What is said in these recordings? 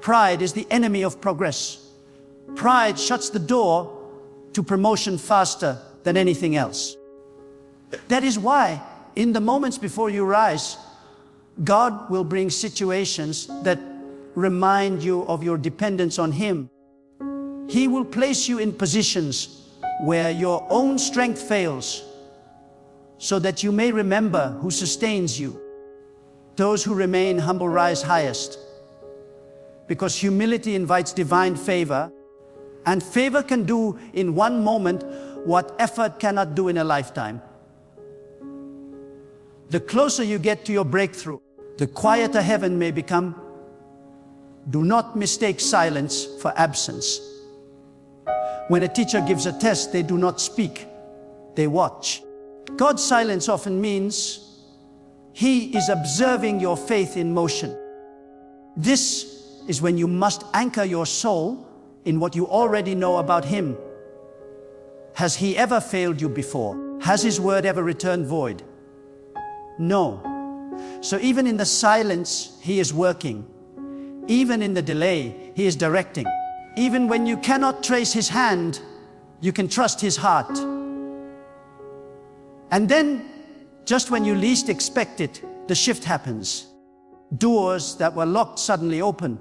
Pride is the enemy of progress. Pride shuts the door to promotion faster than anything else. That is why, in the moments before you rise, God will bring situations that remind you of your dependence on Him. He will place you in positions where your own strength fails, so that you may remember who sustains you. Those who remain humble rise highest, because humility invites divine favor, and favor can do in one moment what effort cannot do in a lifetime. The closer you get to your breakthrough, the quieter heaven may become. Do not mistake silence for absence. When a teacher gives a test, they do not speak, they watch. God's silence often means He is observing your faith in motion. This is when you must anchor your soul in what you already know about Him. Has He ever failed you before? Has His word ever returned void? No. So even in the silence, He is working. Even in the delay, He is directing. Even when you cannot trace His hand, you can trust His heart. And then, just when you least expect it, the shift happens. Doors that were locked suddenly open.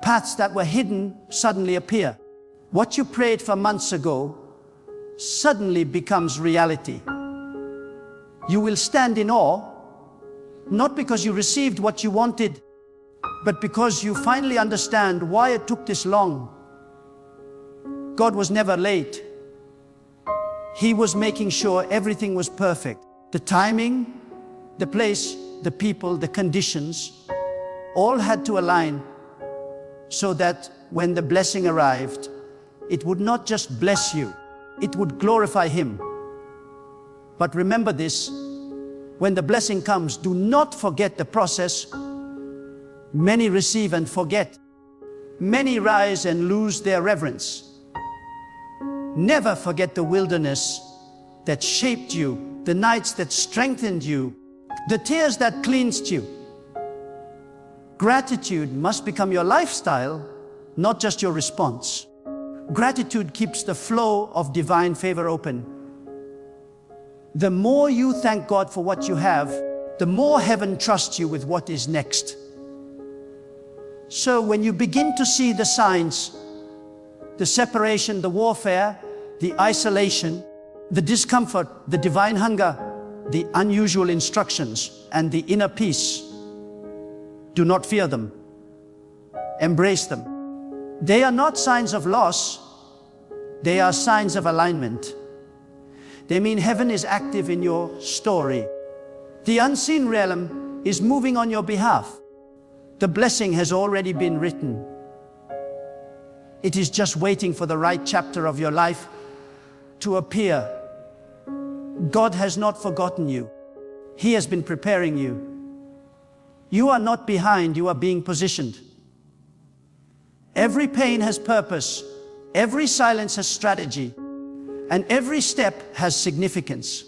Paths that were hidden suddenly appear. What you prayed for months ago suddenly becomes reality. You will stand in awe, not because you received what you wanted, but because you finally understand why it took this long. God was never late. He was making sure everything was perfect. The timing, the place, the people, the conditions, all had to align so that when the blessing arrived, it would not just bless you, it would glorify Him. But remember this, when the blessing comes, do not forget the process. Many receive and forget. Many rise and lose their reverence. Never forget the wilderness that shaped you, the nights that strengthened you, the tears that cleansed you. Gratitude must become your lifestyle, not just your response. Gratitude keeps the flow of divine favor open. The more you thank God for what you have, the more heaven trusts you with what is next. So when you begin to see the signs, the separation, the warfare, the isolation, the discomfort, the divine hunger, the unusual instructions, and the inner peace, do not fear them. Embrace them. They are not signs of loss. They are signs of alignment. They mean heaven is active in your story. The unseen realm is moving on your behalf. The blessing has already been written. It is just waiting for the right chapter of your life to appear. God has not forgotten you. He has been preparing you. You are not behind, you are being positioned. Every pain has purpose, every silence has strategy, and every step has significance.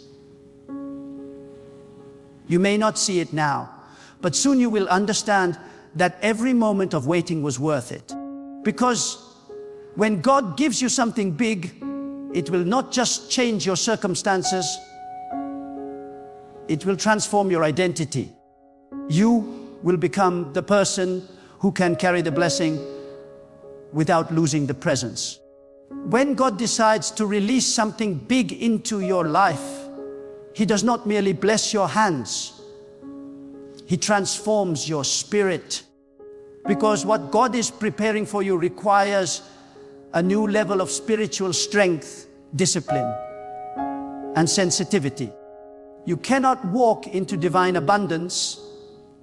You may not see it now, but soon you will understand that every moment of waiting was worth it. Because when God gives you something big, it will not just change your circumstances, it will transform your identity. You will become the person who can carry the blessing without losing the presence. When God decides to release something big into your life, He does not merely bless your hands. He transforms your spirit. Because what God is preparing for you requires a new level of spiritual strength, discipline, and sensitivity. You cannot walk into divine abundance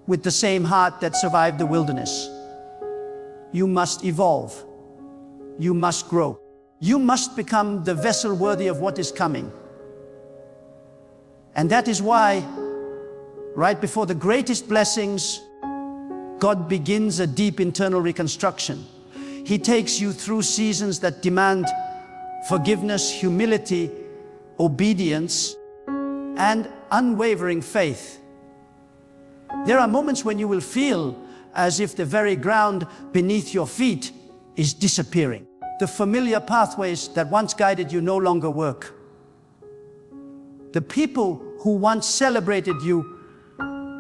with the same heart that survived the wilderness. You must evolve. You must grow. You must become the vessel worthy of what is coming. And that is why, right before the greatest blessings, God begins a deep internal reconstruction. He takes you through seasons that demand forgiveness, humility, obedience, and unwavering faith. There are moments when you will feel as if the very ground beneath your feet is disappearing. The familiar pathways that once guided you no longer work. The people who once celebrated you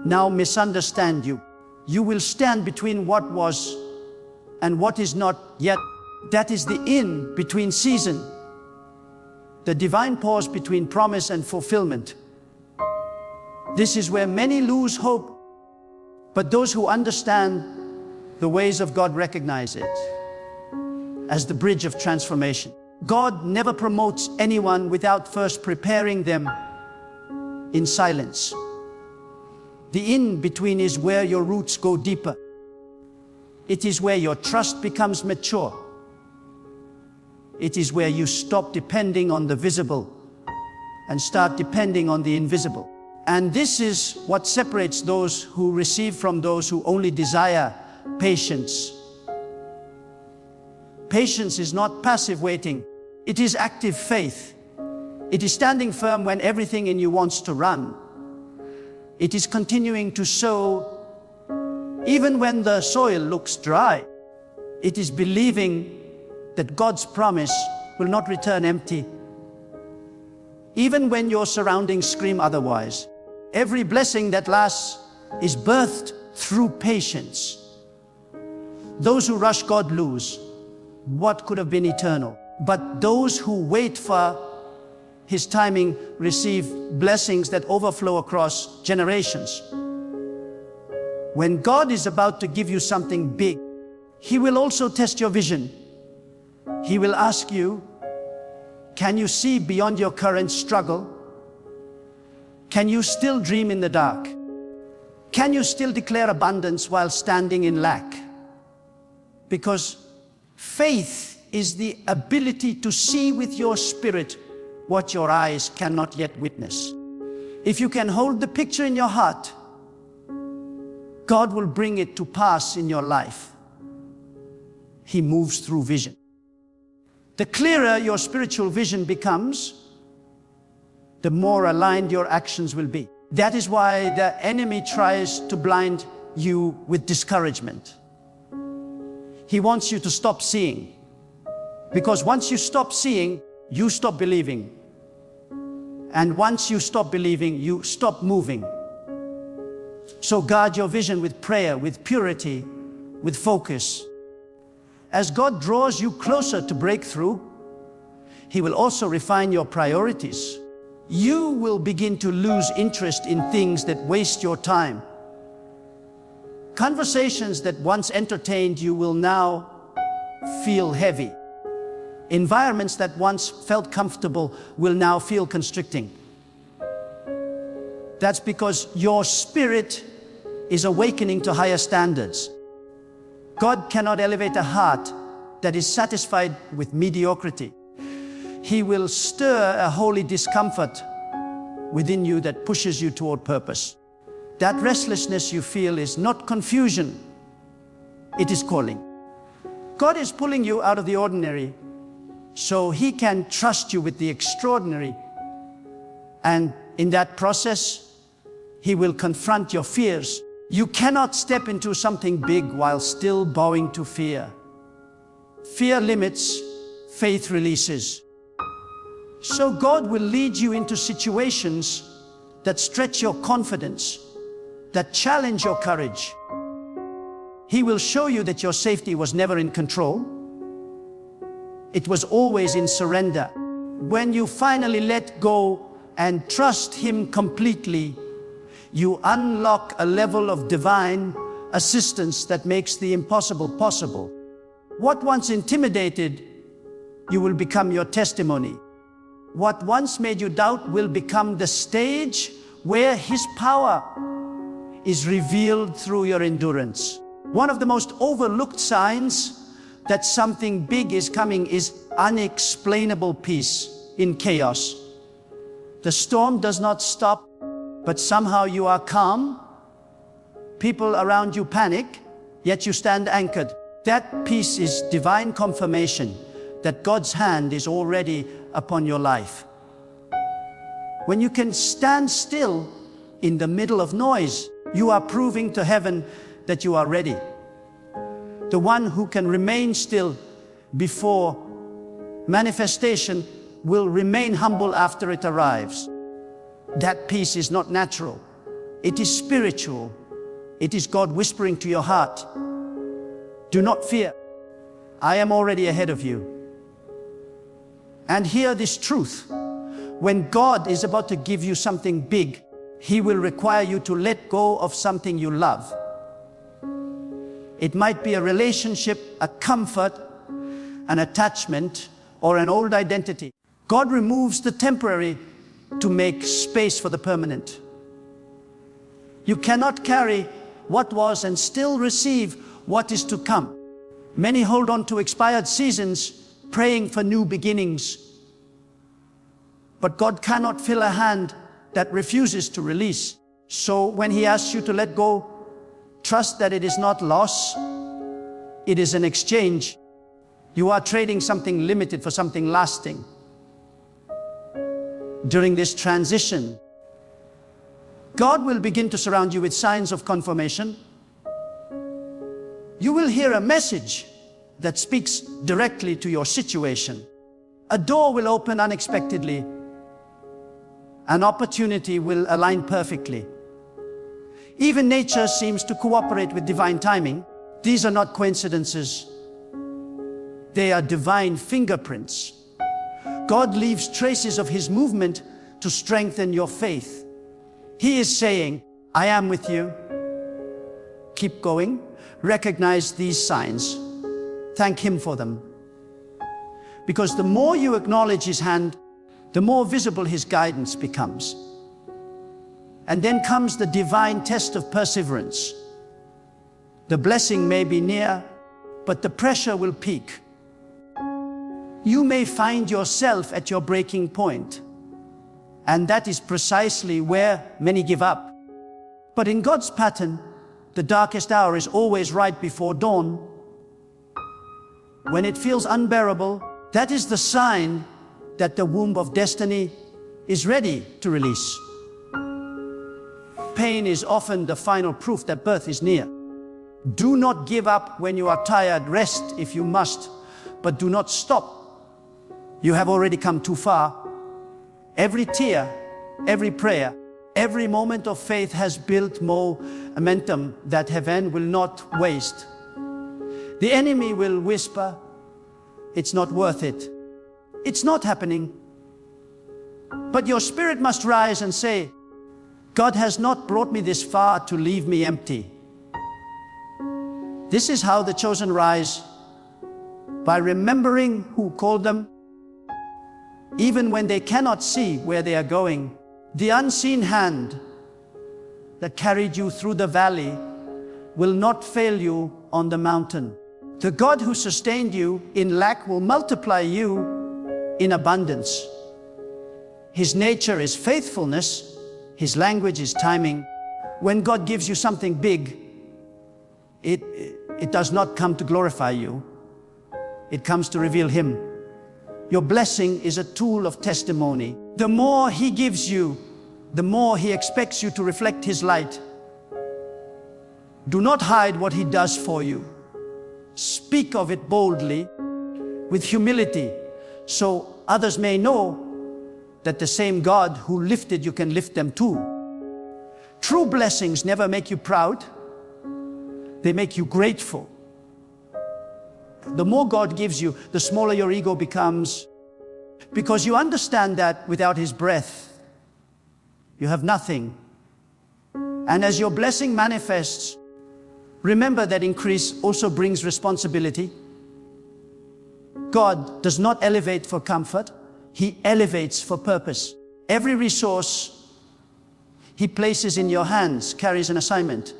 now misunderstand you. You will stand between what was and what is not yet. That is the in between season, the divine pause between promise and fulfillment. This is where many lose hope, but those who understand the ways of God recognize it as the bridge of transformation. God never promotes anyone without first preparing them in silence. The in-between is where your roots go deeper. It is where your trust becomes mature. It is where you stop depending on the visible and start depending on the invisible. And this is what separates those who receive from those who only desire patience. Patience is not passive waiting. It is active faith. It is standing firm when everything in you wants to run. It is continuing to sow even when the soil looks dry. It is believing that God's promise will not return empty, even when your surroundings scream otherwise. Every blessing that lasts is birthed through patience. Those who rush God lose what could have been eternal, but those who wait for His timing receive blessings that overflow across generations. When God is about to give you something big, He will also test your vision. He will ask you, can you see beyond your current struggle? Can you still dream in the dark? Can you still declare abundance while standing in lack? Because faith is the ability to see with your spirit what your eyes cannot yet witness. If you can hold the picture in your heart, God will bring it to pass in your life. He moves through vision. The clearer your spiritual vision becomes, the more aligned your actions will be. That is why the enemy tries to blind you with discouragement. He wants you to stop seeing. Because once you stop seeing, you stop believing. And once you stop believing, you stop moving. So guard your vision with prayer, with purity, with focus. As God draws you closer to breakthrough, He will also refine your priorities. You will begin to lose interest in things that waste your time. Conversations that once entertained you will now feel heavy. Environments that once felt comfortable will now feel constricting. That's because your spirit is awakening to higher standards. God cannot elevate a heart that is satisfied with mediocrity. He will stir a holy discomfort within you that pushes you toward purpose. That restlessness you feel is not confusion, it is calling. God is pulling you out of the ordinary so He can trust you with the extraordinary. And in that process, He will confront your fears. You cannot step into something big while still bowing to fear. Fear limits, faith releases. So God will lead you into situations that stretch your confidence, that challenge your courage. He will show you that your safety was never in control. It was always in surrender. When you finally let go and trust Him completely, you unlock a level of divine assistance that makes the impossible possible. What once intimidated you will become your testimony. What once made you doubt will become the stage where His power is revealed through your endurance. One of the most overlooked signs that something big is coming is unexplainable peace in chaos. The storm does not stop, but somehow you are calm. People around you panic, yet you stand anchored. That peace is divine confirmation that God's hand is already upon your life. When you can stand still in the middle of noise, you are proving to heaven that you are ready. The one who can remain still before manifestation will remain humble after it arrives. That peace is not natural. It is spiritual. It is God whispering to your heart, do not fear. I am already ahead of you. And hear this truth. When God is about to give you something big, He will require you to let go of something you love. It might be a relationship, a comfort, an attachment, or an old identity. God removes the temporary to make space for the permanent. You cannot carry what was and still receive what is to come. Many hold on to expired seasons, praying for new beginnings. But God cannot fill a hand that refuses to release. So when He asks you to let go, trust that it is not loss, it is an exchange. You are trading something limited for something lasting. During this transition, God will begin to surround you with signs of confirmation. You will hear a message that speaks directly to your situation. A door will open unexpectedly. An opportunity will align perfectly. Even nature seems to cooperate with divine timing. These are not coincidences. They are divine fingerprints. God leaves traces of His movement to strengthen your faith. He is saying, I am with you. Keep going. Recognize these signs. Thank Him for them. Because the more you acknowledge His hand, the more visible His guidance becomes. And then comes the divine test of perseverance. The blessing may be near, but the pressure will peak. You may find yourself at your breaking point. And that is precisely where many give up. But in God's pattern, the darkest hour is always right before dawn. When it feels unbearable, that is the sign that the womb of destiny is ready to release. Pain is often the final proof that birth is near. Do not give up when you are tired. Rest if you must, but do not stop. You have already come too far. Every tear, every prayer, every moment of faith has built more momentum that heaven will not waste. The enemy will whisper, it's not worth it. It's not happening. But your spirit must rise and say, God has not brought me this far to leave me empty. This is how the chosen rise, by remembering who called them, even when they cannot see where they are going. The unseen hand that carried you through the valley will not fail you on the mountain. The God who sustained you in lack will multiply you in abundance. His nature is faithfulness. His language is timing. When God gives you something big, it does not come to glorify you. It comes to reveal Him. Your blessing is a tool of testimony. The more He gives you, the more He expects you to reflect His light. Do not hide what He does for you. Speak of it boldly, with humility, so others may know that the same God who lifted you can lift them too. True blessings never make you proud. They make you grateful. The more God gives you, the smaller your ego becomes, because you understand that without His breath, you have nothing. And as your blessing manifests, remember that increase also brings responsibility. God does not elevate for comfort. He elevates for purpose. Every resource He places in your hands carries an assignment.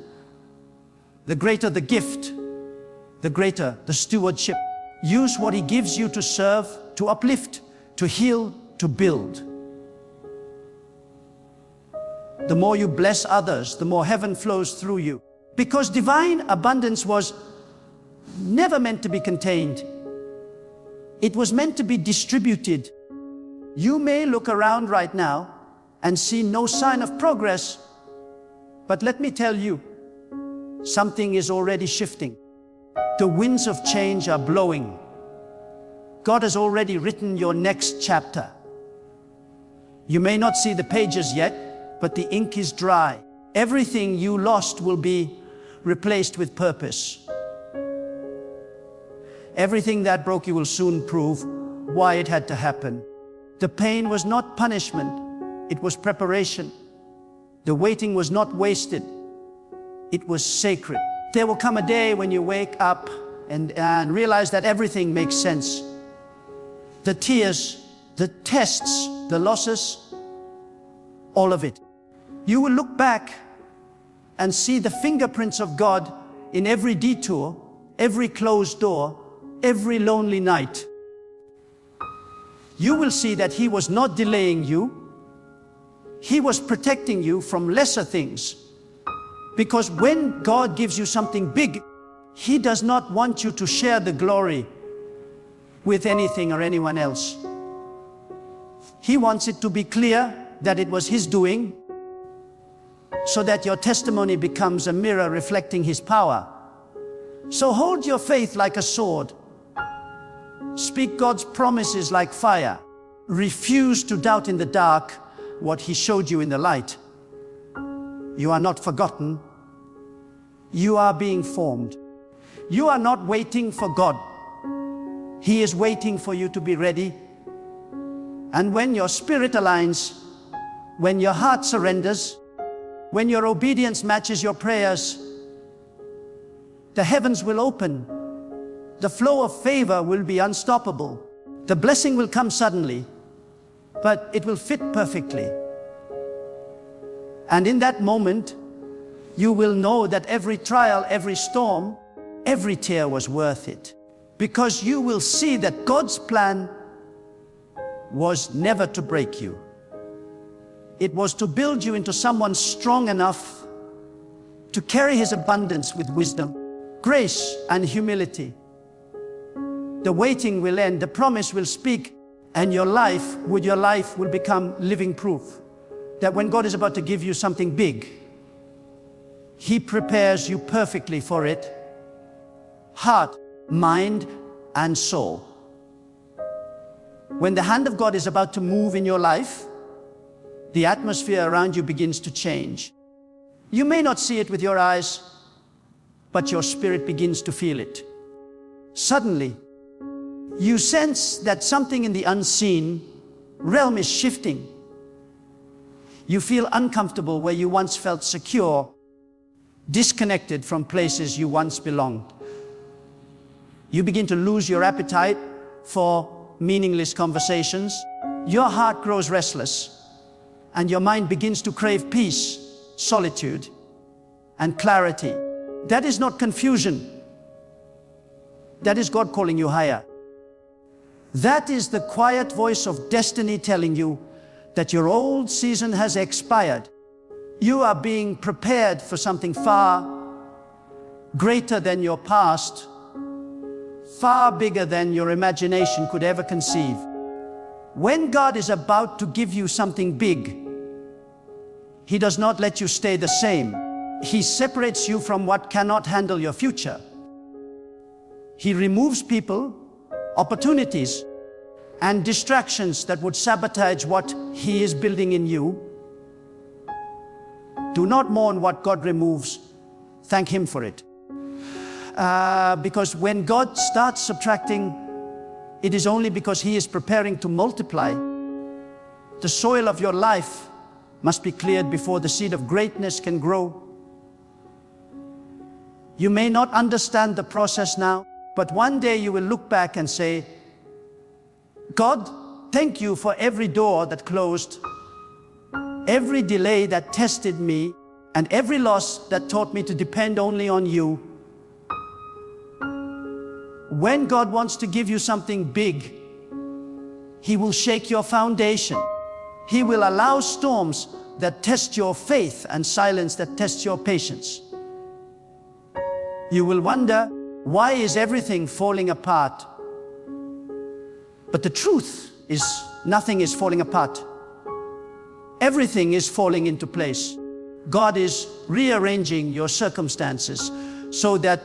The greater the gift, the greater the stewardship. Use what He gives you to serve, to uplift, to heal, to build. The more you bless others, the more heaven flows through you. Because divine abundance was never meant to be contained. It was meant to be distributed. You may look around right now and see no sign of progress, but let me tell you, Something is already shifting. The winds of change are blowing. God has already written your next chapter. You may not see the pages yet, but the ink is dry. Everything you lost will be replaced with purpose. Everything that broke you will soon prove why it had to happen. The pain was not punishment, it was preparation. The waiting was not wasted, it was sacred. There will come a day when you wake up and realize that everything makes sense. The tears, the tests, the losses, all of it. You will look back and see the fingerprints of God in every detour, every closed door, every lonely night. You will see that He was not delaying you. He was protecting you from lesser things. Because when God gives you something big, He does not want you to share the glory with anything or anyone else. He wants it to be clear that it was His doing, so that your testimony becomes a mirror reflecting His power. So hold your faith like a sword. Speak God's promises like fire. Refuse to doubt in the dark what He showed you in the light. You are not forgotten. You are being formed. You are not waiting for God. He is waiting for you to be ready. And when your spirit aligns, when your heart surrenders, when your obedience matches your prayers, the heavens will open. The flow of favor will be unstoppable. The blessing will come suddenly, but it will fit perfectly. And in that moment, you will know that every trial, every storm, every tear was worth it. Because you will see that God's plan was never to break you. It was to build you into someone strong enough to carry His abundance with wisdom, grace, and humility. The waiting will end, the promise will speak, and your life will become living proof that when God is about to give you something big, He prepares you perfectly for it, heart, mind, and soul. When the hand of God is about to move in your life, the atmosphere around you begins to change. You may not see it with your eyes, but your spirit begins to feel it. Suddenly, you sense that something in the unseen realm is shifting. You feel uncomfortable where you once felt secure, disconnected from places you once belonged. You begin to lose your appetite for meaningless conversations. Your heart grows restless, and your mind begins to crave peace, solitude, and clarity. That is not confusion. That is God calling you higher. That is the quiet voice of destiny telling you that your old season has expired. You are being prepared for something far greater than your past, far bigger than your imagination could ever conceive. When God is about to give you something big, He does not let you stay the same. He separates you from what cannot handle your future. He removes people, opportunities, and distractions that would sabotage what He is building in you. Do not mourn what God removes. Thank Him for it. Because when God starts subtracting, it is only because He is preparing to multiply. The soil of your life must be cleared before the seed of greatness can grow. You may not understand the process now, but one day you will look back and say, God, thank you for every door that closed, every delay that tested me, and every loss that taught me to depend only on you. When God wants to give you something big, He will shake your foundation. He will allow storms that test your faith and silence that tests your patience. You will wonder, why is everything falling apart? But the truth is, nothing is falling apart. Everything is falling into place. God is rearranging your circumstances so that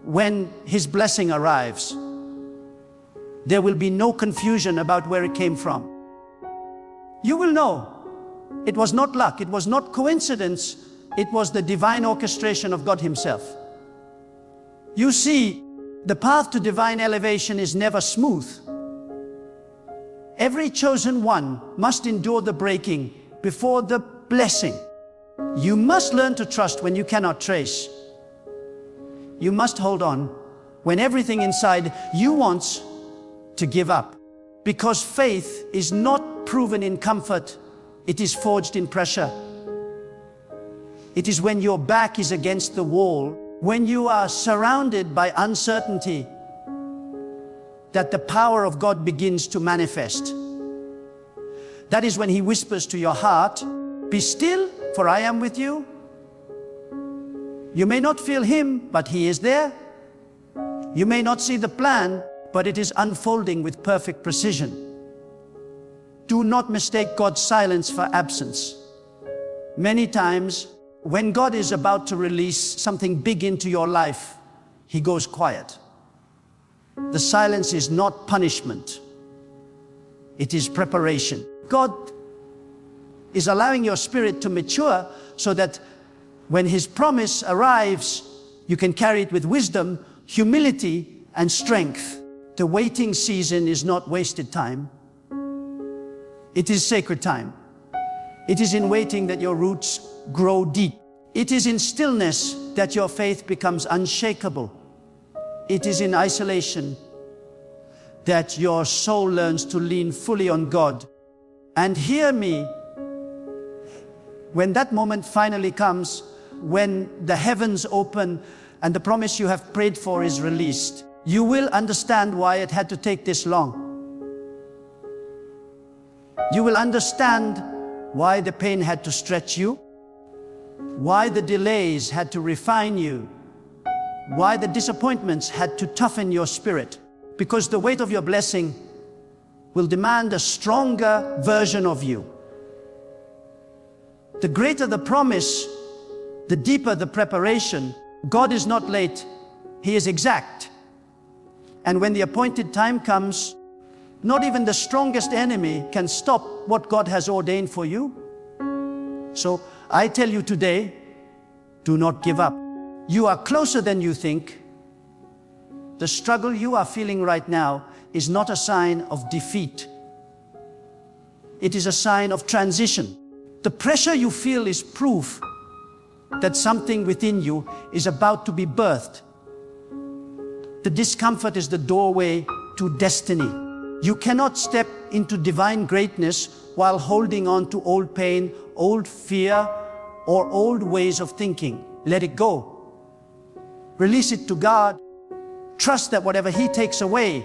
when His blessing arrives, there will be no confusion about where it came from. You will know it was not luck, it was not coincidence, it was the divine orchestration of God Himself. You see, the path to divine elevation is never smooth. Every chosen one must endure the breaking before the blessing. You must learn to trust when you cannot trace. You must hold on when everything inside you wants to give up. Because faith is not proven in comfort, it is forged in pressure. It is when your back is against the wall, when you are surrounded by uncertainty, that the power of God begins to manifest. That is when He whispers to your heart, "Be still, for I am with you." You may not feel Him, but He is there. You may not see the plan, but it is unfolding with perfect precision. Do not mistake God's silence for absence. Many times, when God is about to release something big into your life, He goes quiet. The silence is not punishment. It is preparation. God is allowing your spirit to mature so that when His promise arrives, you can carry it with wisdom, humility, and strength. The waiting season is not wasted time. It is sacred time. It is in waiting that your roots grow deep. It is in stillness that your faith becomes unshakable. It is in isolation that your soul learns to lean fully on God. And hear me, when that moment finally comes, when the heavens open and the promise you have prayed for is released, you will understand why it had to take this long. You will understand why the pain had to stretch you, why the delays had to refine you, why the disappointments had to toughen your spirit. Because the weight of your blessing will demand a stronger version of you. The greater the promise, the deeper the preparation. God is not late, He is exact. And when the appointed time comes, not even the strongest enemy can stop what God has ordained for you. So I tell you today, do not give up. You are closer than you think. The struggle you are feeling right now is not a sign of defeat. It is a sign of transition. The pressure you feel is proof that something within you is about to be birthed. The discomfort is the doorway to destiny. You cannot step into divine greatness while holding on to old pain, old fear, or old ways of thinking. Let it go. Release it to God. Trust that whatever He takes away,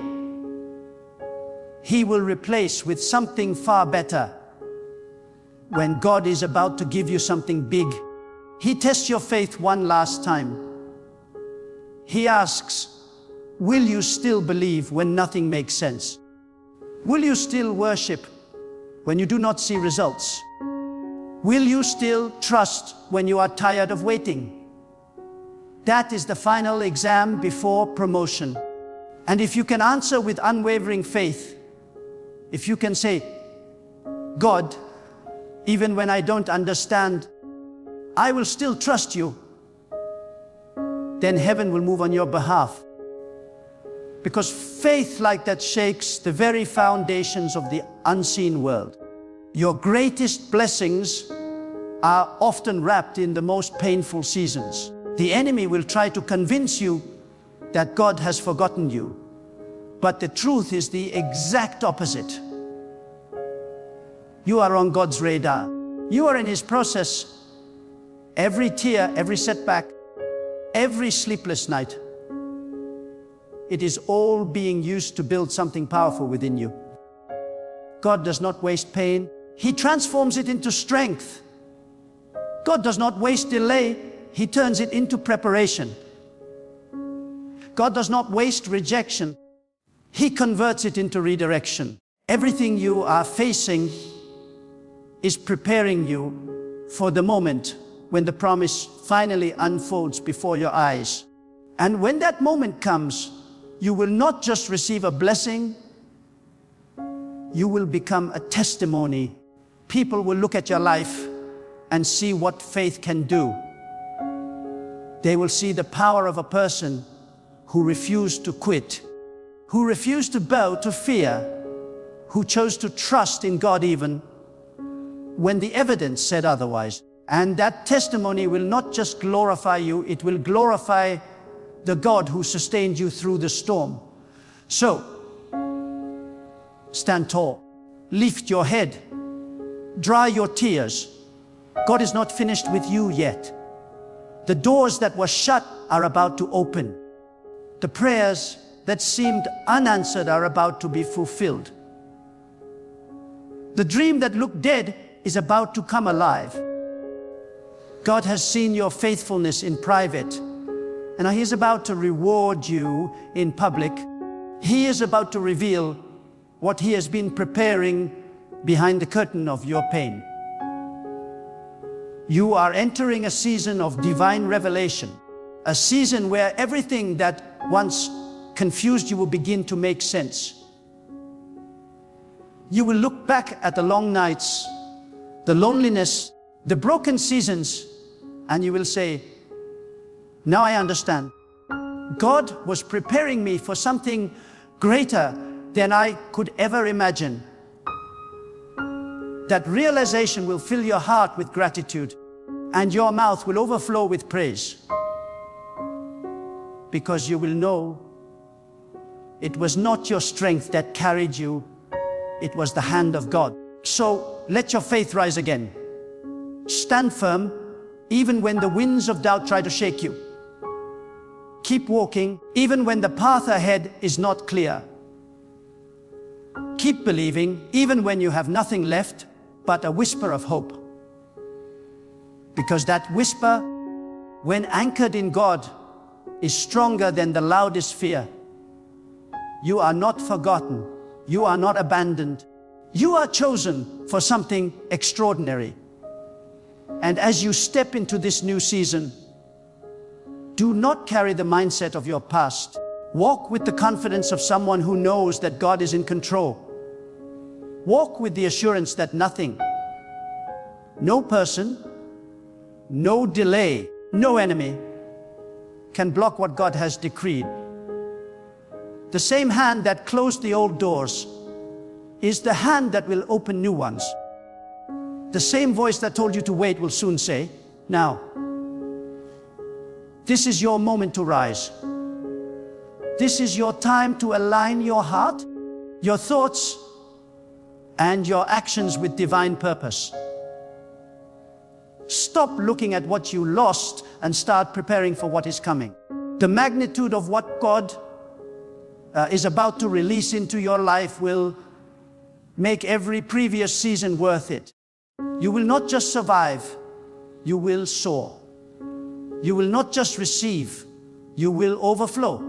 He will replace with something far better. When God is about to give you something big, He tests your faith one last time. He asks, will you still believe when nothing makes sense? Will you still worship when you do not see results? Will you still trust when you are tired of waiting? That is the final exam before promotion. And if you can answer with unwavering faith, if you can say, God, even when I don't understand, I will still trust you, then heaven will move on your behalf. Because faith like that shakes the very foundations of the unseen world. Your greatest blessings are often wrapped in the most painful seasons. The enemy will try to convince you that God has forgotten you. But the truth is the exact opposite. You are on God's radar. You are in His process. Every tear, every setback, every sleepless night, it is all being used to build something powerful within you. God does not waste pain. He transforms it into strength. God does not waste delay. He turns it into preparation. God does not waste rejection. He converts it into redirection. Everything you are facing is preparing you for the moment when the promise finally unfolds before your eyes. And when that moment comes, you will not just receive a blessing, you will become a testimony. People will look at your life and see what faith can do. They will see the power of a person who refused to quit, who refused to bow to fear, who chose to trust in God even when the evidence said otherwise. And that testimony will not just glorify you, it will glorify the God who sustained you through the storm. So, stand tall, lift your head, dry your tears. God is not finished with you yet. The doors that were shut are about to open. The prayers that seemed unanswered are about to be fulfilled. The dream that looked dead is about to come alive. God has seen your faithfulness in private, and He is about to reward you in public. He is about to reveal what He has been preparing behind the curtain of your pain. You are entering a season of divine revelation, a season where everything that once confused you will begin to make sense. You will look back at the long nights, the loneliness, the broken seasons, and you will say, now I understand. God was preparing me for something greater than I could ever imagine. That realization will fill your heart with gratitude, and your mouth will overflow with praise. Because you will know it was not your strength that carried you, it was the hand of God. So let your faith rise again. Stand firm, even when the winds of doubt try to shake you. Keep walking, even when the path ahead is not clear. Keep believing, even when you have nothing left but a whisper of hope. Because that whisper, when anchored in God, is stronger than the loudest fear. You are not forgotten. You are not abandoned. You are chosen for something extraordinary. And as you step into this new season, do not carry the mindset of your past. Walk with the confidence of someone who knows that God is in control. Walk with the assurance that nothing, no person, no delay, no enemy can block what God has decreed. The same hand that closed the old doors is the hand that will open new ones. The same voice that told you to wait will soon say, now, this is your moment to rise. This is your time to align your heart, your thoughts, and your actions with divine purpose. Stop looking at what you lost and start preparing for what is coming. The magnitude of what God is about to release into your life will make every previous season worth it. You will not just survive, you will soar. You will not just receive, you will overflow.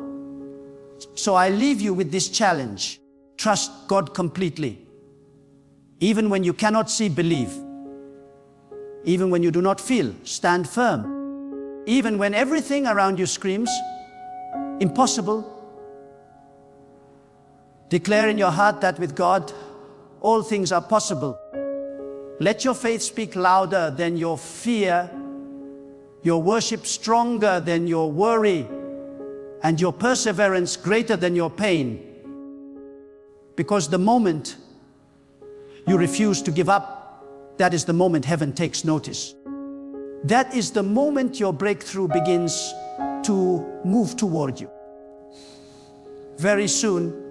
So I leave you with this challenge. Trust God completely. Even when you cannot see, believe. Even when you do not feel, stand firm. Even when everything around you screams, impossible, declare in your heart that with God, all things are possible. Let your faith speak louder than your fear, your worship stronger than your worry, and your perseverance greater than your pain. Because the moment you refuse to give up, that is the moment heaven takes notice. That is the moment your breakthrough begins to move toward you. Very soon,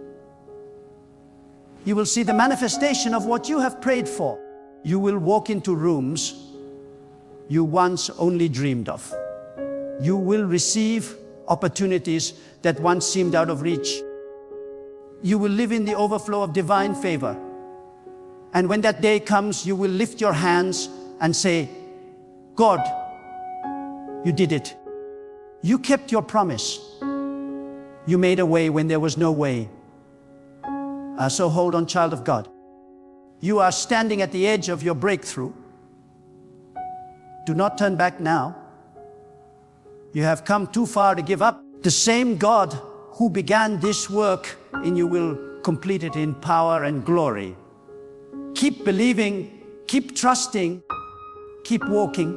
you will see the manifestation of what you have prayed for. You will walk into rooms you once only dreamed of. You will receive opportunities that once seemed out of reach. You will live in the overflow of divine favor. And when that day comes, you will lift your hands and say, God, you did it. You kept your promise. You made a way when there was no way. So hold on, child of God. You are standing at the edge of your breakthrough. Do not turn back now. You have come too far to give up. The same God who began this work in you will complete it in power and glory. Keep believing, keep trusting, keep walking.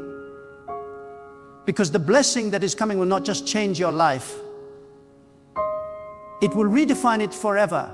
Because the blessing that is coming will not just change your life, it will redefine it forever.